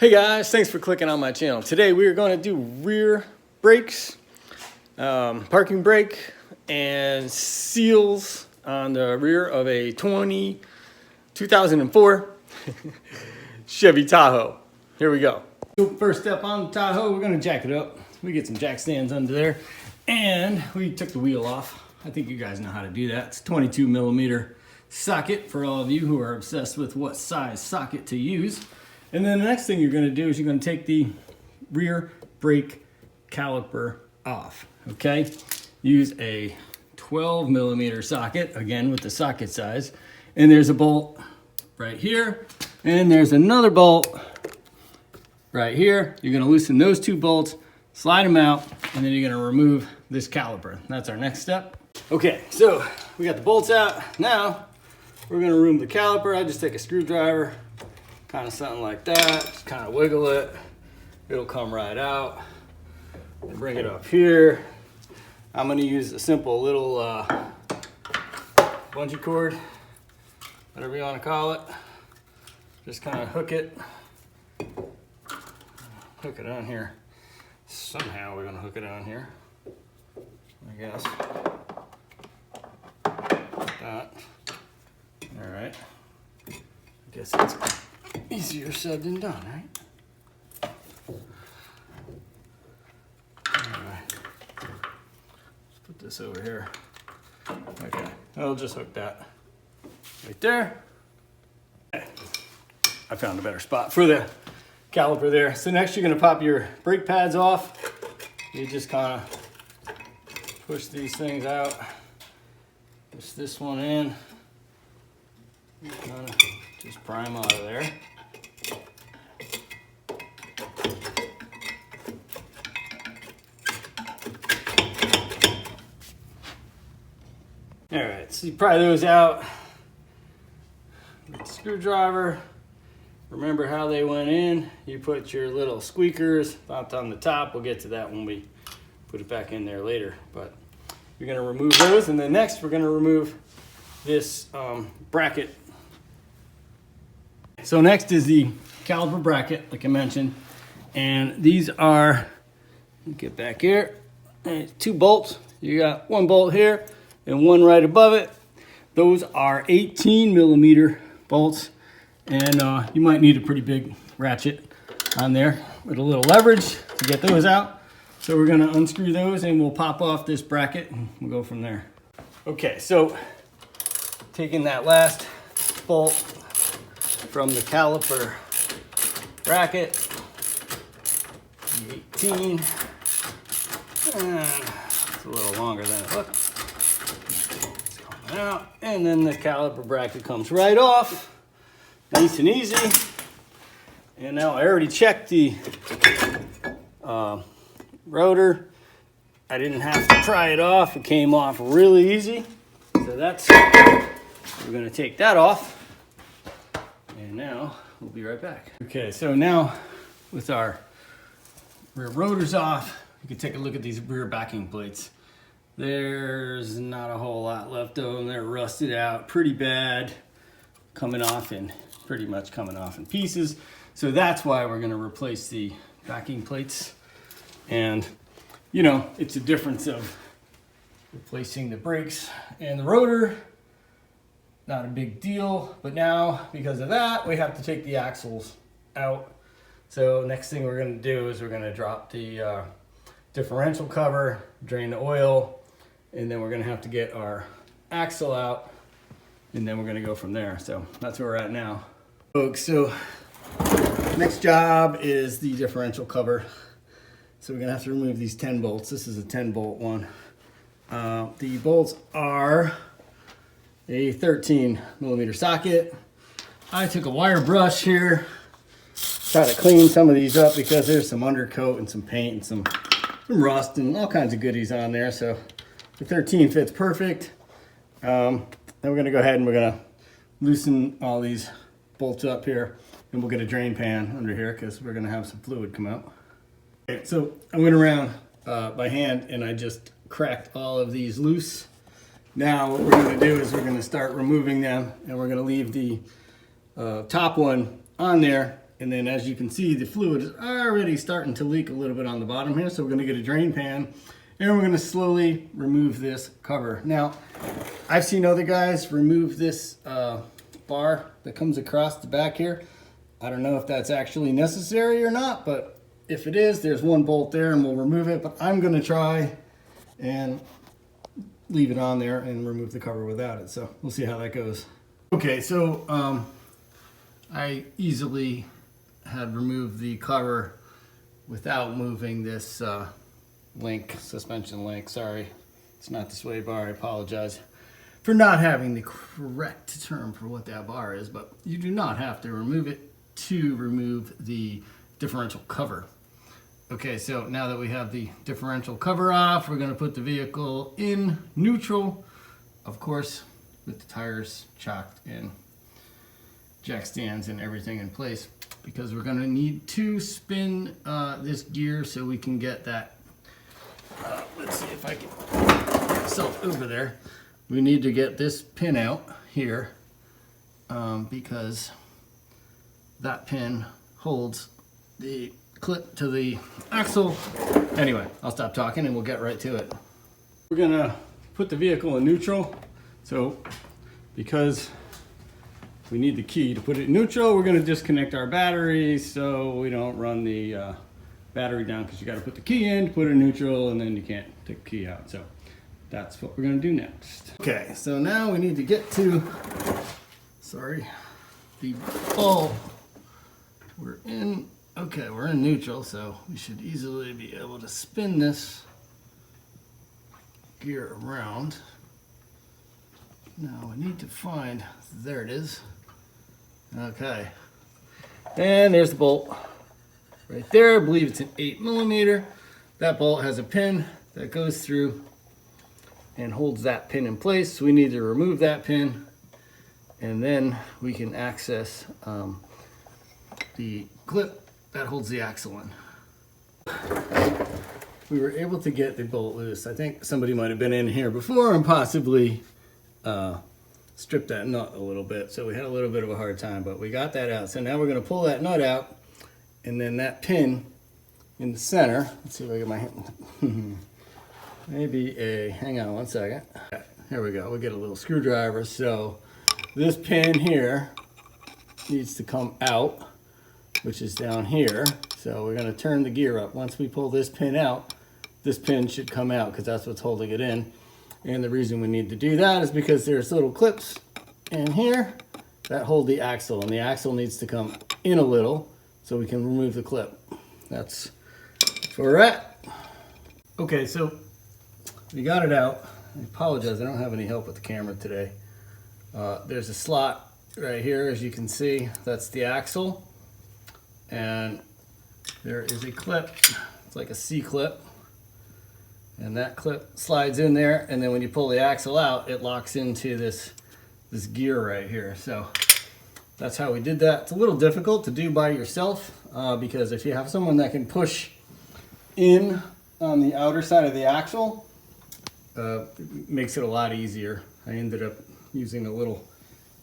Hey guys, thanks for clicking on my channel. Today we are going to do rear brakes, parking brake, and seals on the rear of a 2004 Chevy Tahoe. Here we go. So first step on the Tahoe, we're going to jack it up. We get some jack stands under there, and we took the wheel off. I think you guys know how to do that. It's 22 millimeter socket for all of you who are obsessed with what size socket to use. And then the next thing you're going to do is you're going to take the rear brake caliper off, okay? Use a 12 millimeter socket, again with the socket size. And there's a bolt right here, and there's another bolt right here. You're going to loosen those two bolts, slide them out, and then you're going to remove this caliper. That's our next step. Okay, so we got the bolts out. Now we're going to remove the caliper. I just take a screwdriver, kind of something like that, just kind of wiggle it. It'll come right out. Bring it up here. I'm going to use a simple little bungee cord, whatever you want to call it. Just kind of hook it on here. Somehow we're going to hook it on here, I guess. Like that. All right. I guess it's easier said than done, right? All right. Let's put this over here. Okay, I'll just hook that right there. Okay. I found a better spot for the caliper there. So next you're gonna pop your brake pads off. You just kind of push these things out. Push this one in. Kind of just pry them out of there. All right, so you pry those out with the screwdriver. Remember how they went in. You put your little squeakers out on the top. We'll get to that when we put it back in there later. But you're gonna remove those, and then next we're gonna remove this bracket. So next is the caliper bracket, like I mentioned. And these are, get back here, two bolts. You got one bolt here and one right above it. Those are 18 millimeter bolts. And you might need a pretty big ratchet on there with a little leverage to get those out. So we're gonna unscrew those and we'll pop off this bracket and we'll go from there. Okay, so taking that last bolt from the caliper bracket, the 18, and it's a little longer than it looks. It's coming out, and then the caliper bracket comes right off. Nice and easy. And now I already checked the rotor. I didn't have to pry it off. It came off really easy. So that's, we're gonna take that off. And now we'll be right back. Okay, so now with our rear rotors off, you can take a look at these rear backing plates. There's not a whole lot left of them. They're rusted out pretty bad, coming off and pretty much coming off in pieces. So that's why we're gonna replace the backing plates. And you know, it's a difference of replacing the brakes and the rotor. Not a big deal, but now because of that, we have to take the axles out. So next thing we're gonna do is we're gonna drop the differential cover, drain the oil, and then we're gonna have to get our axle out, and then we're gonna go from there. So that's where we're at now. Folks, so next job is the differential cover. So we're gonna have to remove these 10 bolts. This is a 10 bolt one. The bolts are a 13 millimeter socket. I took a wire brush here, try to clean some of these up because there's some undercoat and some paint and some rust and all kinds of goodies on there. So the 13 fits perfect. Then we're gonna go ahead and we're gonna loosen all these bolts up here, and we'll get a drain pan under here because we're gonna have some fluid come out. Okay, so I went around by hand and I just cracked all of these loose. Now what we're going to do is we're going to start removing them, and we're going to leave the top one on there And then as you can see, the fluid is already starting to leak a little bit on the bottom here. So we're gonna get a drain pan and we're gonna slowly remove this cover. Now, I've seen other guys remove this bar that comes across the back here. I don't know if that's actually necessary or not, but if it is, there's one bolt there and we'll remove it. But I'm gonna try and leave it on there and remove the cover without it. So we'll see how that goes. Okay, so I easily had removed the cover without moving this suspension link. Sorry, it's not the sway bar. I apologize for not having the correct term for what that bar is, but you do not have to remove it to remove the differential cover. Okay, so now that we have the differential cover off, we're gonna put the vehicle in neutral, of course, with the tires chocked and jack stands and everything in place, because we're gonna need to spin this gear so we can get that, let's see if I can get myself over there. We need to get this pin out here because that pin holds the clip to the axle. Anyway, I'll stop talking and we'll get right to it. We're gonna put the vehicle in neutral. So because we need the key to put it in neutral, we're gonna disconnect our battery so we don't run the battery down, because you gotta put the key in to put it in neutral and then you can't take the key out. So that's what we're gonna do next. Okay, so now we need to get to, the ball. We're in neutral, so we should easily be able to spin this gear around. Now we need to find, there it is. Okay, and there's the bolt right there. I believe it's an 8mm. That bolt has a pin that goes through and holds that pin in place. So we need to remove that pin, and then we can access the clip that holds the axle in. We were able to get the bolt loose. I think somebody might have been in here before and possibly stripped that nut a little bit. So we had a little bit of a hard time, but we got that out. So now we're gonna pull that nut out, and then that pin in the center, let's see if I get my hand, hang on one second. Here we go, we'll get a little screwdriver. So this pin here needs to come out, which is down here. So we're gonna turn the gear up. Once we pull this pin out, this pin should come out because that's what's holding it in. And the reason we need to do that is because there's little clips in here that hold the axle, and the axle needs to come in a little so we can remove the clip. That's where we're at. Okay, so we got it out. I apologize, I don't have any help with the camera today. There's a slot right here, as you can see. That's the axle. And there is a clip, it's like a C-clip. And that clip slides in there, and then when you pull the axle out, it locks into this gear right here. So that's how we did that. It's a little difficult to do by yourself because if you have someone that can push in on the outer side of the axle, it makes it a lot easier. I ended up using a little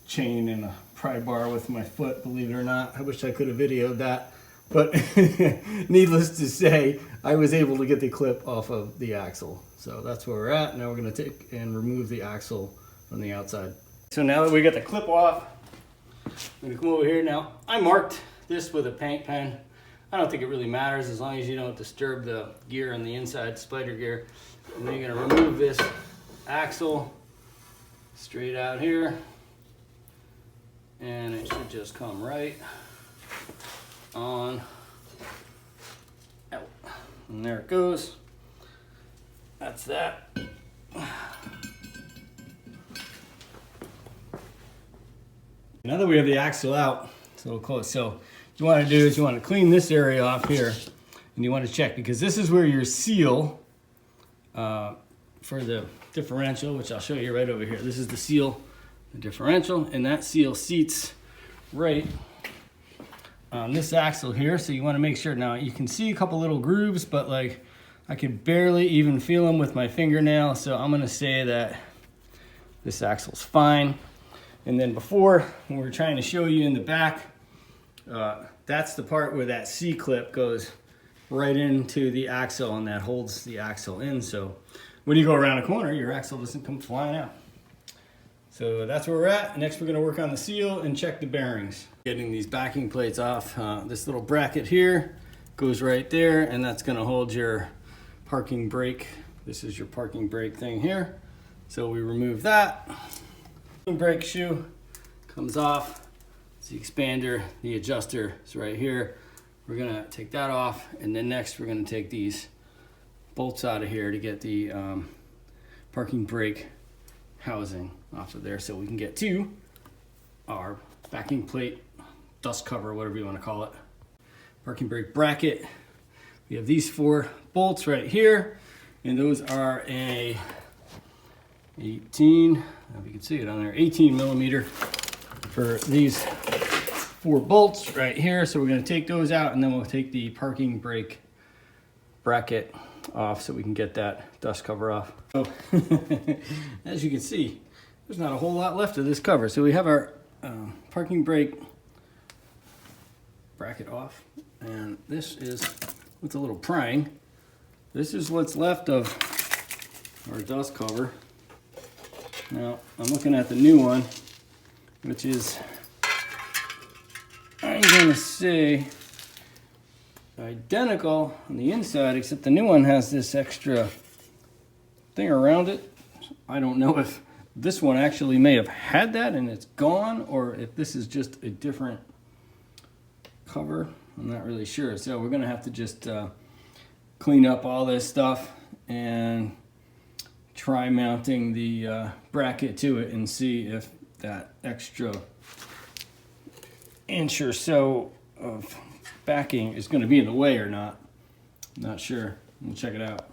chain and a pry bar with my foot, believe it or not. I wish I could have videoed that. But needless to say, I was able to get the clip off of the axle. So that's where we're at. Now we're gonna take and remove the axle from the outside. So now that we got the clip off, I'm gonna come over here. Now, I marked this with a paint pen. I don't think it really matters as long as you don't disturb the gear on the inside, spider gear. And then you're gonna remove this axle straight out here. And it should just come right on out. And there it goes. That's that. Now that we have the axle out, it's a little close. So what you want to do is you want to clean this area off here, and you want to check, because this is where your seal for the differential, which I'll show you right over here. This is the seal, the differential, and that seal seats right on this axle here. So you want to make sure. Now you can see a couple little grooves, but like I could barely even feel them with my fingernail. So I'm going to say that this axle's fine. And then before, when we were trying to show you in the back, that's the part where that C-clip goes right into the axle and that holds the axle in. So when you go around a corner, your axle doesn't come flying out. So that's where we're at. Next, we're gonna work on the seal and check the bearings. Getting these backing plates off. This little bracket here goes right there, and that's gonna hold your parking brake. This is your parking brake thing here. So we remove that. Brake shoe comes off. It's the expander, the adjuster is right here. We're gonna take that off, and then next we're gonna take these bolts out of here to get the parking brake housing off of there so we can get to our backing plate, dust cover, whatever you wanna call it. Parking brake bracket. We have these 4 bolts right here, and those are a 18, if you can see it on there, 18 millimeter for these 4 bolts right here. So we're gonna take those out, and then we'll take the parking brake bracket off so we can get that dust cover off. So as you can see, there's not a whole lot left of this cover. So we have our parking brake bracket off, and this is with a little prying. This is what's left of our dust cover. Now I'm looking at the new one, which is, I'm gonna say, identical on the inside, except the new one has this extra thing around it. I don't know if this one actually may have had that and it's gone, or if this is just a different cover. I'm not really sure. So we're gonna have to just clean up all this stuff and try mounting the bracket to it and see if that extra inch or so of backing is going to be in the way or not. Not sure. We'll check it out.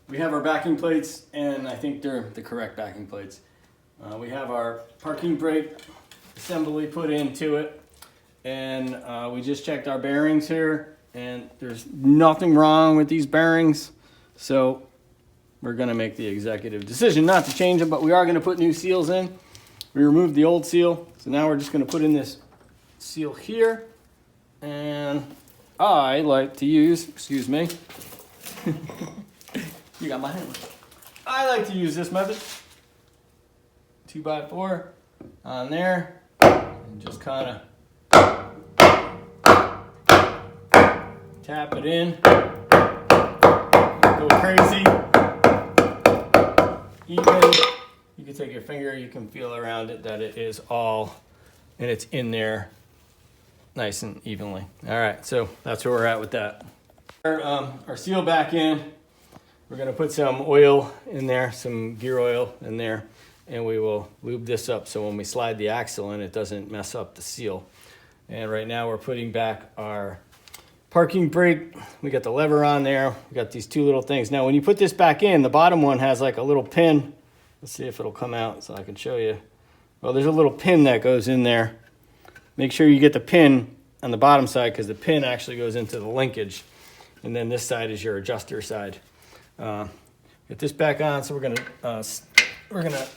We have our backing plates, and I think they're the correct backing plates. We have our parking brake assembly put into it, and we just checked our bearings here, and there's nothing wrong with these bearings. So we're going to make the executive decision not to change them, but we are going to put new seals in. We removed the old seal, so now we're just going to put in this seal here. And I like to use, excuse me, you got my hand. I like to use this method. 2x4 on there, and just kind of tap it in. Go crazy. Even you can take your finger, you can feel around it that it is all, and it's in there nice and evenly. All right, so that's where we're at with that. Our seal back in. We're gonna put some oil in there, some gear oil in there, and we will lube this up so when we slide the axle in, it doesn't mess up the seal. And right now we're putting back our parking brake. We got the lever on there. We got these 2 little things. Now when you put this back in, the bottom one has like a little pin. Let's see if it'll come out so I can show you. Well, there's a little pin that goes in there. Make sure you get the pin on the bottom side, because the pin actually goes into the linkage. And then this side is your adjuster side. Get this back on, so we're gonna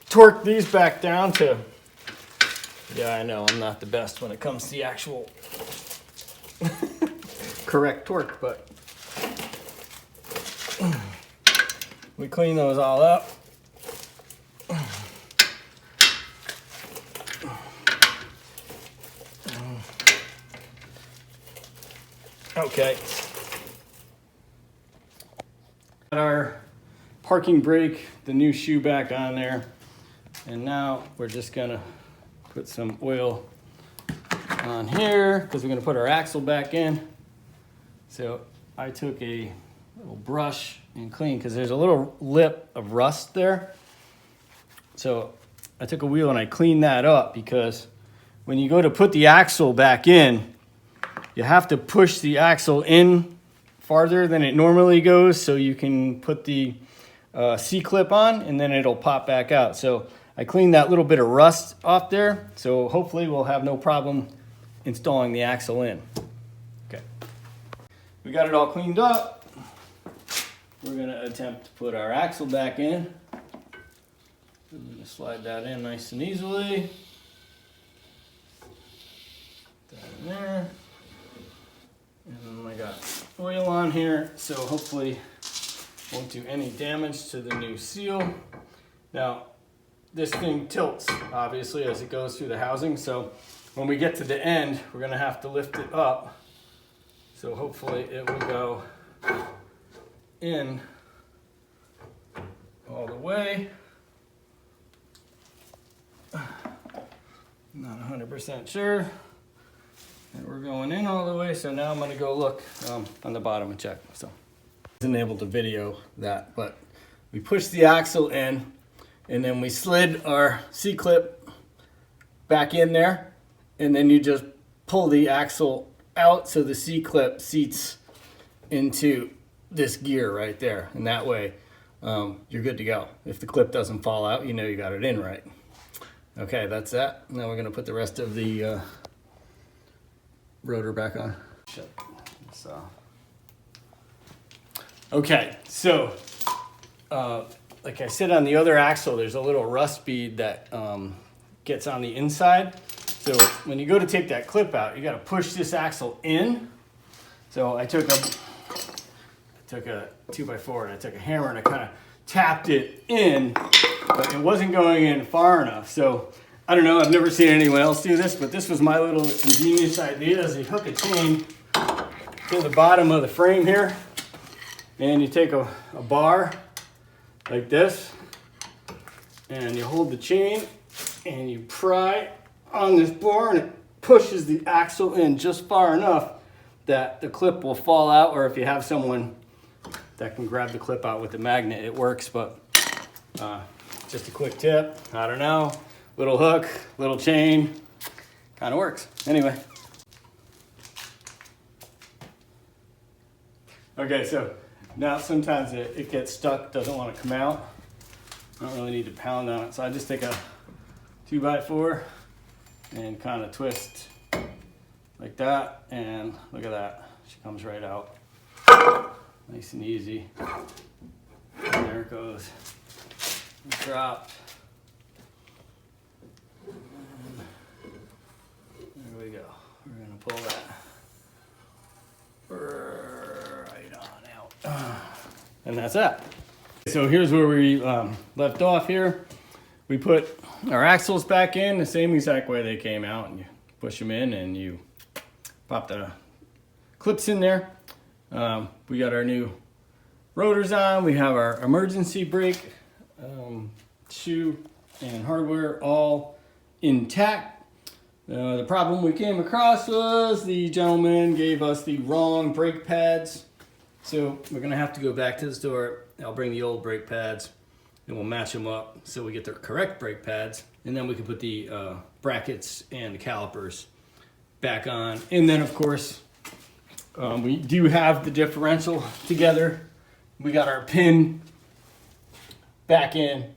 torque these back down to, yeah, I know I'm not the best when it comes to the actual correct torque, but we clean those all up. Okay. Got our parking brake, the new shoe back on there. And now we're just gonna put some oil on here because we're gonna put our axle back in. So I took a little brush and clean, because there's a little lip of rust there. So I took a wheel and I cleaned that up, because when you go to put the axle back in, you have to push the axle in farther than it normally goes so you can put the C-clip on, and then it'll pop back out. So I cleaned that little bit of rust off there, so hopefully we'll have no problem installing the axle in. Okay, we got it all cleaned up. We're gonna attempt to put our axle back in. I'm gonna slide that in nice and easily. Put that in there. And then I got oil on here, so hopefully won't do any damage to the new seal. Now, this thing tilts, obviously, as it goes through the housing, so when we get to the end, we're gonna have to lift it up. So hopefully it will go in all the way. Not 100% sure. And we're going in all the way, so now I'm gonna go look on the bottom and check. So I wasn't able to video that, but we pushed the axle in, and then we slid our C-clip back in there, and then you just pull the axle out so the C-clip seats into this gear right there, and that way you're good to go. If the clip doesn't fall out, you know you got it in right. Okay, that's that. Now we're gonna put the rest of the rotor back on. Shut this off. Okay, so like I said, on the other axle, there's a little rust bead that gets on the inside. So when you go to take that clip out, you got to push this axle in. So I took a 2x4 and I took a hammer and I kind of tapped it in, but it wasn't going in far enough. So I don't know, I've never seen anyone else do this, but this was my little ingenious idea. Is you hook a chain to the bottom of the frame here, and you take a bar like this, and you hold the chain and you pry on this bar, and it pushes the axle in just far enough that the clip will fall out, or if you have someone that can grab the clip out with the magnet, it works. But just a quick tip, I don't know, little hook, little chain, kind of works. Anyway. Okay, so now sometimes it gets stuck, doesn't want to come out. I don't really need to pound on it, so I just take a 2x4 and kind of twist like that, and look at that, she comes right out. Nice and easy. And there it goes. Dropped. There we go. We're gonna pull that right on out. And that's that. So here's where we left off here. We put our axles back in the same exact way they came out, and you push them in and you pop the clips in there. We got our new rotors on. We have our emergency brake shoe and hardware all intact. The problem we came across was the gentleman gave us the wrong brake pads. So we're gonna have to go back to the store. I'll bring the old brake pads and we'll match them up so we get the correct brake pads, and then we can put the brackets and the calipers back on. And then of course, we do have the differential together. We got our pin back in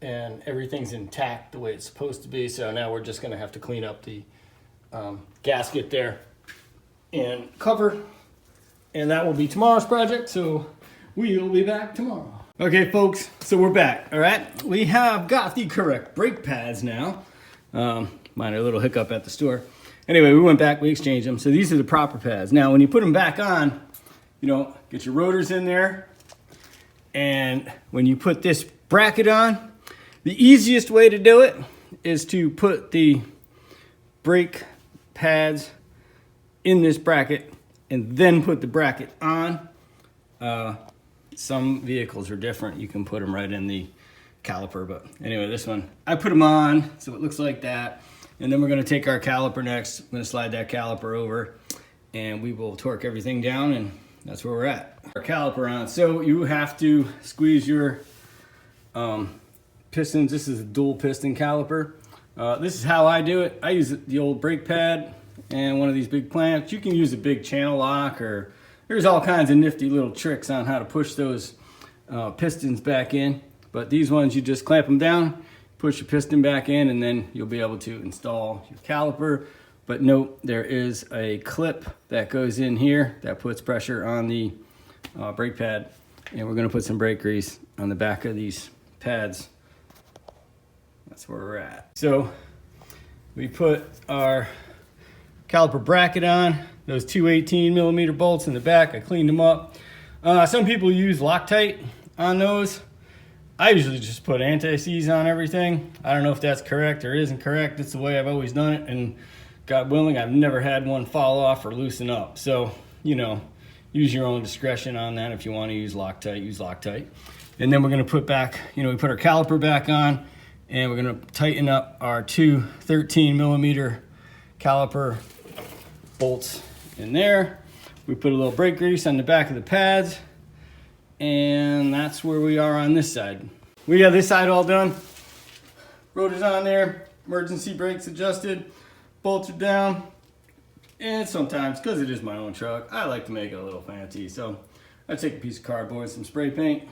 and everything's intact the way it's supposed to be. So now we're just gonna have to clean up the gasket there and cover, and that will be tomorrow's project. So we'll be back tomorrow. Okay folks, so we're back, all right? We have got the correct brake pads now. Minor little hiccup at the store. Anyway, we went back, we exchanged them. So these are the proper pads. Now, when you put them back on, you know, get your rotors in there. And when you put this bracket on, the easiest way to do it is to put the brake pads in this bracket and then put the bracket on. Some vehicles are different. You can put them right in the caliper, but anyway, this one, I put them on so it looks like that. And then we're gonna take our caliper next. I'm gonna slide that caliper over and we will torque everything down, and that's where we're at. Our caliper on. So you have to squeeze your pistons. This is a dual piston caliper. This is how I do it. I use the old brake pad and one of these big clamps. You can use a big channel lock, or there's all kinds of nifty little tricks on how to push those pistons back in. But these ones, you just clamp them down, push your piston back in, and then you'll be able to install your caliper. But note, there is a clip that goes in here that puts pressure on the brake pad. And we're gonna put some brake grease on the back of these pads. That's where we're at. So we put our caliper bracket on. Those two 18mm bolts in the back, I cleaned them up. Some people use Loctite on those. I usually just put anti-seize on everything. I don't know if that's correct or isn't correct. It's the way I've always done it, and God willing, I've never had one fall off or loosen up. So, you know, use your own discretion on that. If you want to use Loctite, use Loctite. And then we're going to put back, you know, we put our caliper back on, and we're going to tighten up our two 13mm caliper bolts in there. We put a little brake grease on the back of the pads, and that's where we are on this side. We got this side all done. Rotor's on there, emergency brakes adjusted, bolts are down. And sometimes, because it is my own truck, I like to make it a little fancy. So I take a piece of cardboard and some spray paint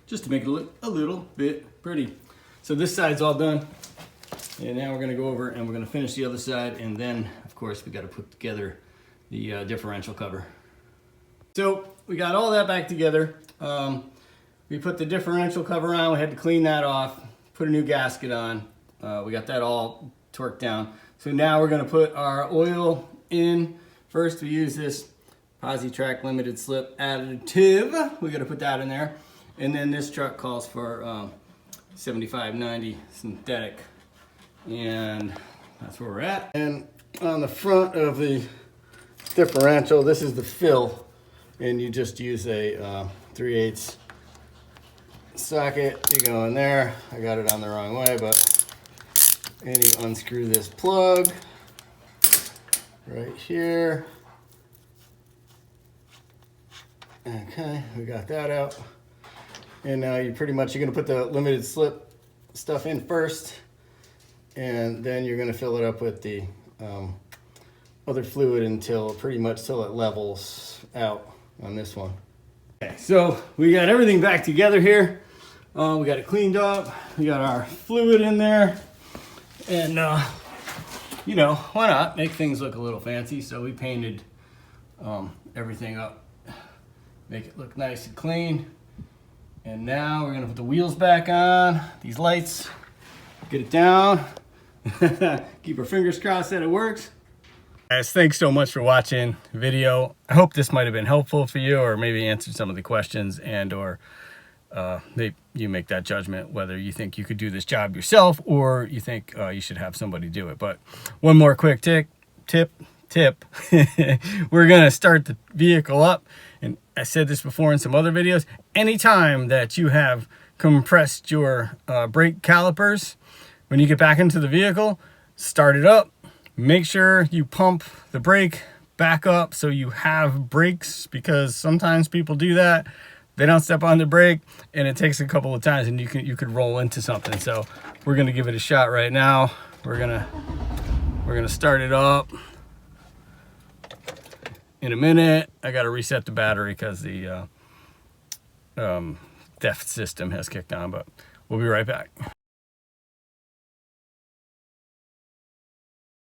just to make it look a little bit pretty. So this side's all done. And now we're gonna go over and we're gonna finish the other side. And then, of course, we gotta put together the differential cover. So we got all that back together. We put the differential cover on. We had to clean that off, put a new gasket on. We got that all torqued down. So now we're gonna put our oil in. First, we use this PosiTrack limited slip additive. We're gonna put that in there. And then this truck calls for 7590 synthetic. And that's where we're at. And on the front of the differential, this is the fill. And you just use a 3/8 socket. You go in there. I got it on the wrong way, but and you unscrew this plug right here. Okay, we got that out. And now you're gonna put the limited slip stuff in first, and then you're gonna fill it up with the other fluid until it levels out on this one. Okay, so we got everything back together here. We got it cleaned up. We got our fluid in there. And, you know, why not make things look a little fancy? So we painted everything up, make it look nice and clean. And now we're gonna put the wheels back on, these lights, get it down. Keep our fingers crossed that it works. Guys, thanks so much for watching the video. I hope this might have been helpful for you, or maybe answered some of the questions, and or you make that judgment whether you think you could do this job yourself or you think you should have somebody do it. But one more quick tip. We're gonna start the vehicle up, and I said this before in some other videos. Anytime that you have compressed your brake calipers, when you get back into the vehicle, start it up. Make sure you pump the brake back up so you have brakes, because sometimes people do that. They don't step on the brake, and it takes a couple of times, and you could roll into something. So we're gonna give it a shot right now. We're gonna start it up in a minute. I gotta reset the battery because the DEF system has kicked on, but we'll be right back.